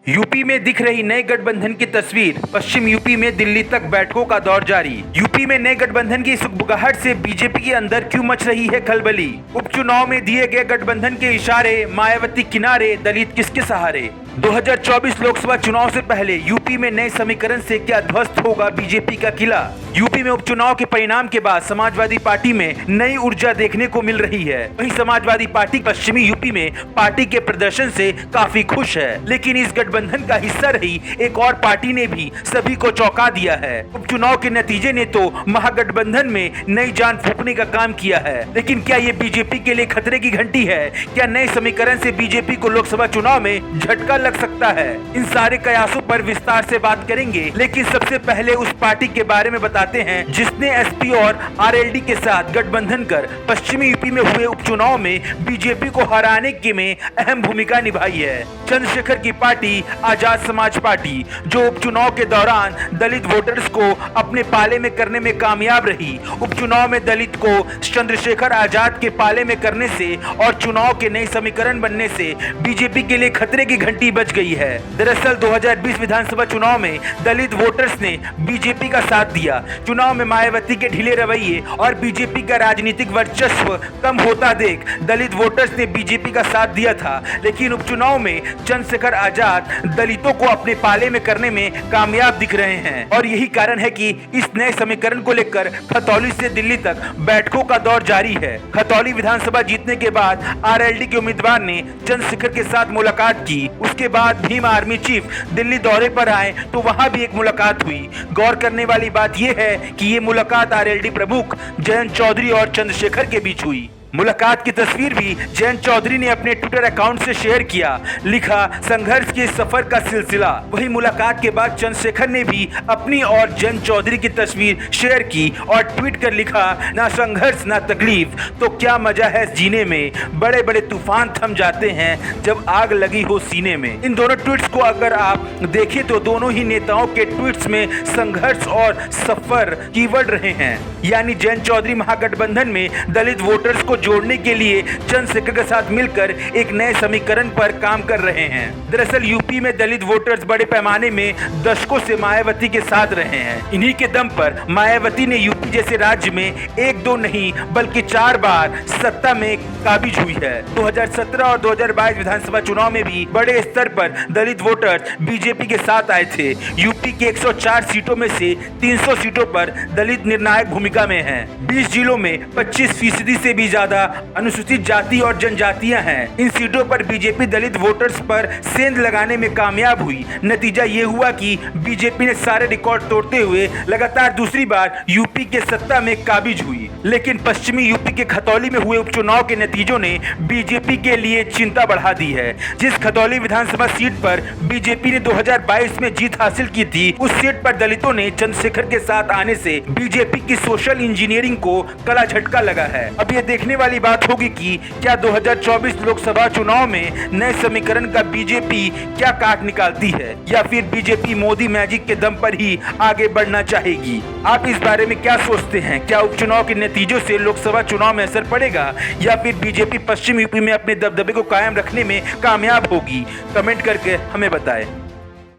UP में दिख रही नए गठबंधन की तस्वीर। पश्चिम यूपी में दिल्ली तक बैठकों का दौर जारी। यूपी में नए गठबंधन की सुगबुगाहट से बीजेपी के अंदर क्यों मच रही है खलबली। उपचुनाव में दिए गए गठबंधन के इशारे, मायावती किनारे, दलित किसके सहारे। 2024 लोकसभा चुनाव से पहले यूपी में नए समीकरण से क्या ध्वस्त होगा बीजेपी का किला। यूपी में उपचुनाव के परिणाम के बाद समाजवादी पार्टी में नई ऊर्जा देखने को मिल रही है। वहीं समाजवादी पार्टी पश्चिमी यूपी में पार्टी के प्रदर्शन से काफी खुश है, लेकिन इस गठबंधन का हिस्सा रही एक और पार्टी ने भी सभी को चौंका दिया है। उपचुनाव के नतीजे ने तो महागठबंधन में नई जान फूंकने का काम किया है, लेकिन क्या ये बीजेपी के लिए खतरे की घंटी है। क्या नए समीकरण से बीजेपी को लोकसभा चुनाव में झटका लग सकता है। इन सारे कयासों पर विस्तार से बात करेंगे, लेकिन सबसे पहले उस पार्टी के बारे में बताते हैं जिसने एसपी और आरएलडी के साथ गठबंधन कर पश्चिमी यूपी में हुए उपचुनाव में बीजेपी को हराने के में अहम भूमिका निभाई है। चंद्रशेखर की पार्टी आजाद समाज पार्टी, जो उपचुनाव के दौरान दलित वोटर्स को अपने पाले में करने में कामयाब रही। उपचुनाव में दलित को चंद्रशेखर आजाद के पाले में करने से और चुनाव के नए समीकरण बनने से बीजेपी के लिए खतरे की घंटी बज गई है। दरअसल 2020 विधानसभा चुनाव में दलित वोटर्स ने बीजेपी का साथ दिया। चुनाव में मायावती के ढीले रवैये और बीजेपी का राजनीतिक वर्चस्व कम होता देख दलित वोटर्स ने बीजेपी का साथ दिया था, लेकिन उपचुनाव में चंद्रशेखर आजाद दलितों को अपने पाले में करने में कामयाब दिख रहे हैं। और यही कारण है कि इस नए समीकरण को लेकर खतौली से दिल्ली तक बैठकों का दौर जारी है। खतौली विधानसभा जीतने के बाद आरएलडी के उम्मीदवार ने चंद्रशेखर के साथ मुलाकात की। उसके बाद भीम आर्मी चीफ दिल्ली दौरे पर आए तो वहां भी एक मुलाकात हुई। गौर करने वाली बात यह है कि ये मुलाकात आरएलडी प्रमुख जयंत चौधरी और चंद्रशेखर के बीच हुई। मुलाकात की तस्वीर भी जयंत चौधरी ने अपने ट्विटर अकाउंट से शेयर किया। लिखा, संघर्ष के सफर का सिलसिला। वही मुलाकात के बाद चंद्रशेखर ने भी अपनी और जयंत चौधरी की तस्वीर शेयर की और ट्वीट कर लिखा, ना संघर्ष ना तकलीफ तो क्या मजा है जीने में, बड़े बड़े तूफान थम जाते हैं जब आग लगी हो सीने में। इन दोनों ट्वीट्स को अगर आप देखें तो दोनों ही नेताओं के ट्वीट्स में संघर्ष और सफर कीवर्ड रहे हैं। यानी जयंत चौधरी महागठबंधन में दलित वोटर्स को जोड़ने के लिए चंद्रशेखर के साथ मिलकर एक नए समीकरण पर काम कर रहे हैं। दरअसल यूपी में दलित वोटर्स बड़े पैमाने में दशकों से मायावती के साथ रहे हैं। इन्हीं के दम पर मायावती ने यूपी जैसे राज्य में एक दो नहीं बल्कि 4 बार सत्ता में काबिज हुई है। 2017 और 2022 विधानसभा चुनाव में भी बड़े स्तर पर दलित वोटर्स बीजेपी के साथ आए थे। यूपी के 104 सीटों में से 300 सीटों पर दलित निर्णायक भूमिका में हैं। 20 जिलों में 25% से भी ज्यादा अनुसूचित जाति और जनजातियां हैं। इन सीटों पर बीजेपी दलित वोटर्स पर सेंध लगाने में कामयाब हुई। नतीजा ये हुआ कि बीजेपी ने सारे रिकॉर्ड तोड़ते हुए लगातार दूसरी बार यूपी के सत्ता में काबिज हुई। लेकिन पश्चिमी यूपी के खतौली में हुए उपचुनाव के नतीजों ने बीजेपी के लिए चिंता बढ़ा दी है। जिस खतौली विधानसभा सीट पर बीजेपी ने 2022 में जीत हासिल की थी, उस सीट पर दलितों ने चंद्रशेखर के साथ आने से बीजेपी की सोशल इंजीनियरिंग को कड़ा झटका लगा है। अब ये देखने वाली बात होगी कि क्या 2024 लोकसभा चुनाव में नए समीकरण का बीजेपी क्या काट निकालती है, या फिर बीजेपी मोदी मैजिक के दम पर ही आगे बढ़ना चाहेगी। आप इस बारे में क्या सोचते हैं? क्या उपचुनाव के नतीजों से लोकसभा चुनाव में असर पड़ेगा, या फिर बीजेपी पश्चिम यूपी में अपने दबदबे को कायम रखने में कामयाब होगी? कमेंट करके हमें बताएं।